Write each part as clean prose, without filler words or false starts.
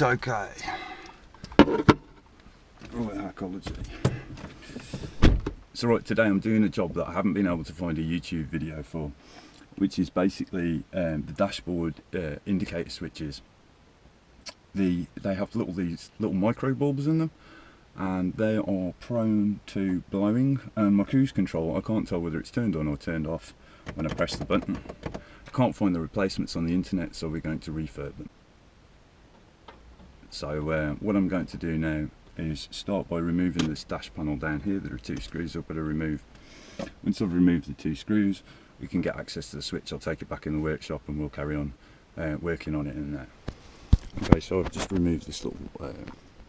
Right, okay. Right, Hakology. So right, today I'm doing a job that I haven't been able to find a YouTube video for, which is basically the dashboard indicator switches. They have these little micro bulbs in them, and they are prone to blowing. And my cruise control, I can't tell whether it's turned on or turned off when I press the button. I can't find the replacements on the internet, so we're going to refurb them. So what I'm going to do now is start by removing this dash panel down here. There are 2 screws I've got to remove. Once I've removed the 2 screws, we can get access to the switch. I'll take it back in the workshop and we'll carry on working on it in there. Okay, so I've just removed this little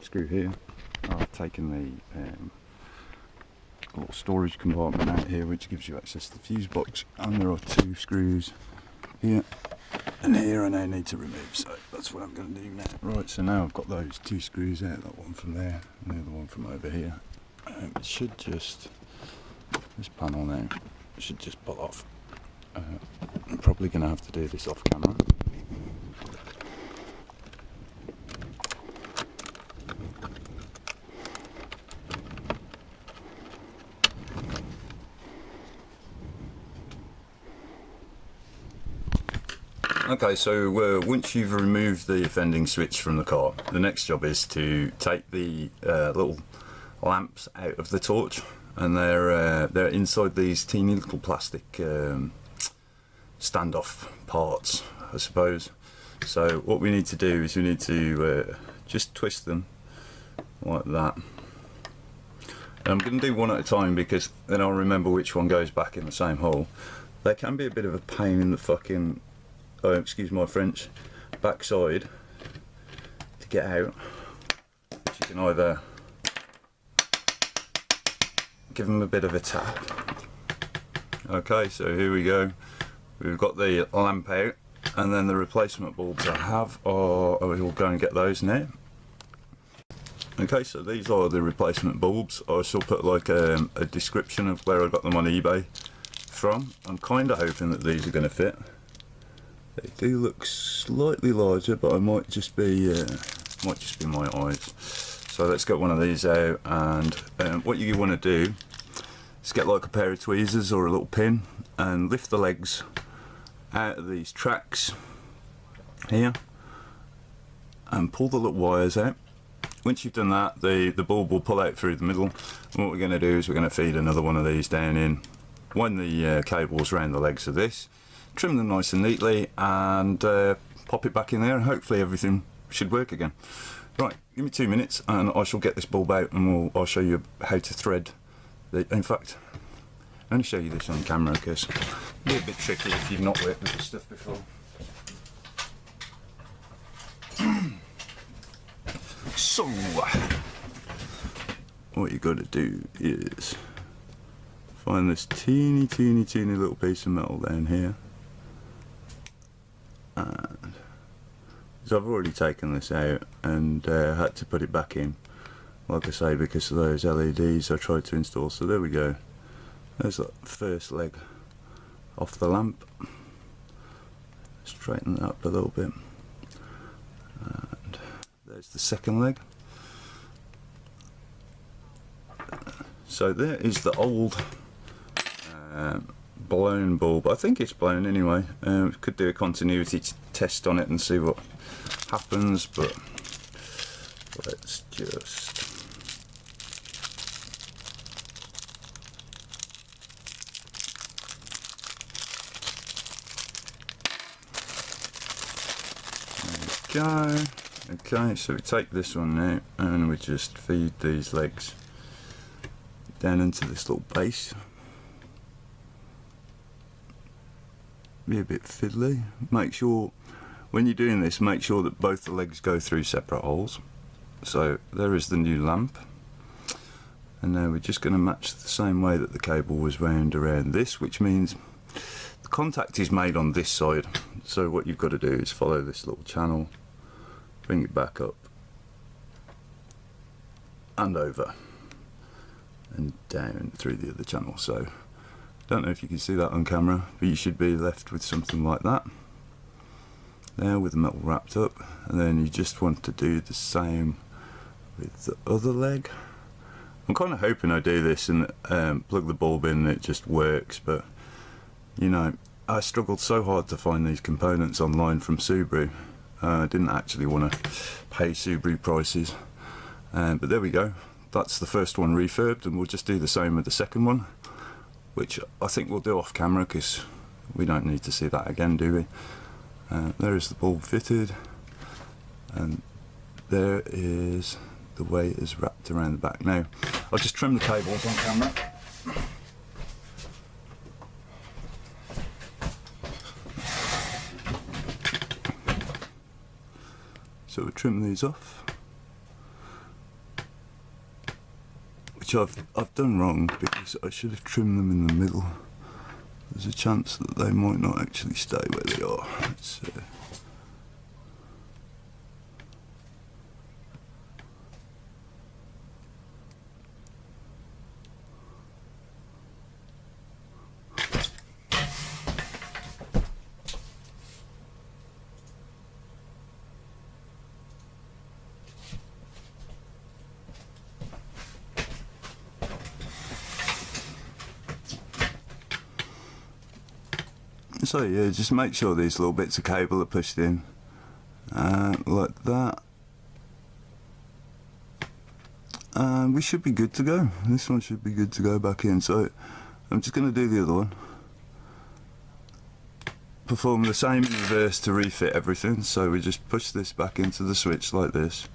screw here. I've taken the little storage compartment out here, which gives you access to the fuse box, and there are 2 screws here and here I now need to remove, so that's what I'm going to do now. Right, so now I've got those 2 screws out, that one from there and the other one from over here. It should just, this panel now, should just pull off. I'm probably going to have to do this off camera. Okay, so once you've removed the offending switch from the car, the next job is to take the little lamps out of the torch, and they're inside these teeny little plastic standoff parts, I suppose. So what we need to do is we need to just twist them like that. And I'm going to do one at a time because then I'll remember which one goes back in the same hole. They can be a bit of a pain in the fucking, oh, excuse my French, backside to get out. You can either give them a bit of a tap. Okay, so here we go. We've got the lamp out, and then the replacement bulbs I have are, we'll go and get those now. Okay, so these are the replacement bulbs. I shall put like a description of where I got them on eBay from. I'm kind of hoping that these are going to fit. They do look slightly larger, but I might just be my eyes. So let's get one of these out, and what you want to do is get like a pair of tweezers or a little pin and lift the legs out of these tracks here and pull the little wires out. Once you've done that, the bulb will pull out through the middle, and what we're going to do is we're going to feed another one of these down in, wind the cables around the legs of this, trim them nice and neatly, and pop it back in there, and hopefully everything should work again. Right, give me 2 minutes and I shall get this bulb out, and I'll show you how to thread the, in fact, I'll only show you this on camera because it'll be a bit tricky if you've not worked with this stuff before. So what you got to do is find this teeny little piece of metal down here. And so I've already taken this out and had to put it back in, like I say, because of those LEDs I tried to install. So there we go, there's that first leg off the lamp. Straighten that up a little bit, and there's the second leg. So there is the old blown bulb. I think it's blown anyway. Could do a continuity test on it and see what happens, but let's just there we go. Okay, so we take this one now and we just feed these legs down into this little base. Be a bit fiddly. Make sure when you're doing this, make sure that both the legs go through separate holes. So there is the new lamp, and now we're just going to match the same way that the cable was wound around this, which means the contact is made on this side. So what you've got to do is follow this little channel, bring it back up and over and down through the other channel. So don't know if you can see that on camera, but you should be left with something like that. there with the metal wrapped up, and then you just want to do the same with the other leg. I'm kind of hoping I do this and plug the bulb in and it just works, but you know, I struggled so hard to find these components online from Subaru. I didn't actually want to pay Subaru prices, but there we go. That's the first one refurbed, and we'll just do the same with the second one, which I think we'll do off camera because we don't need to see that again, do we? There is the bulb fitted, and there is the way it is wrapped around the back. Now, I'll just trim the cables on camera. So we'll trim these off, which I've done wrong because I should have trimmed them in the middle. There's a chance that they might not actually stay where they are. Let's see. So yeah, just make sure these little bits of cable are pushed in like that, and we should be good to go. This one should be good to go back in. So I'm just going to do the other one, perform the same in reverse to refit everything. So we just push this back into the switch like this.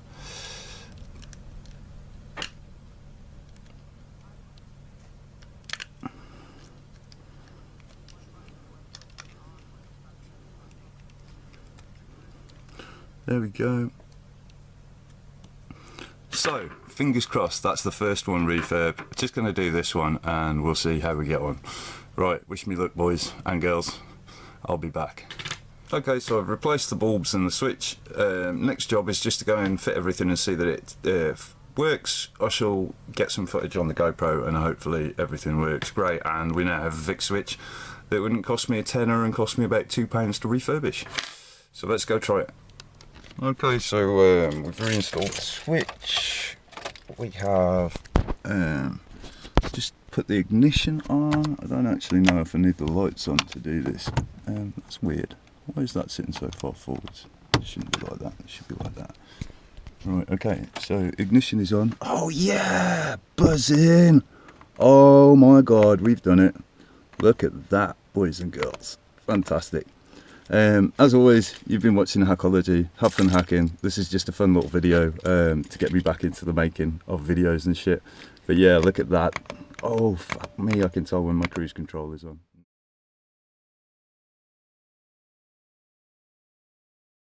There we go. So, fingers crossed, that's the first one refurb. Just going to do this one and we'll see how we get on. Right, wish me luck, boys and girls. I'll be back. Okay, so I've replaced the bulbs and the switch. Next job is just to go and fit everything and see that it works. I shall get some footage on the GoPro and hopefully everything works great. And we now have a Vic switch that wouldn't cost me a tenner and cost me about £2 to refurbish. So let's go try it. Okay, so we've reinstalled the switch. We have just put the ignition on. I don't actually know if I need the lights on to do this. That's weird. Why is that sitting so far forwards? It shouldn't be like that. It should be like that. Right, okay, so ignition is on. Oh yeah, buzzing. Oh my god, we've done it. Look at that, boys and girls. Fantastic. As always, you've been watching Hakology. Have fun hacking. This is just a fun little video to get me back into the making of videos and shit. But yeah, look at that. Oh fuck me, I can tell when my cruise control is on.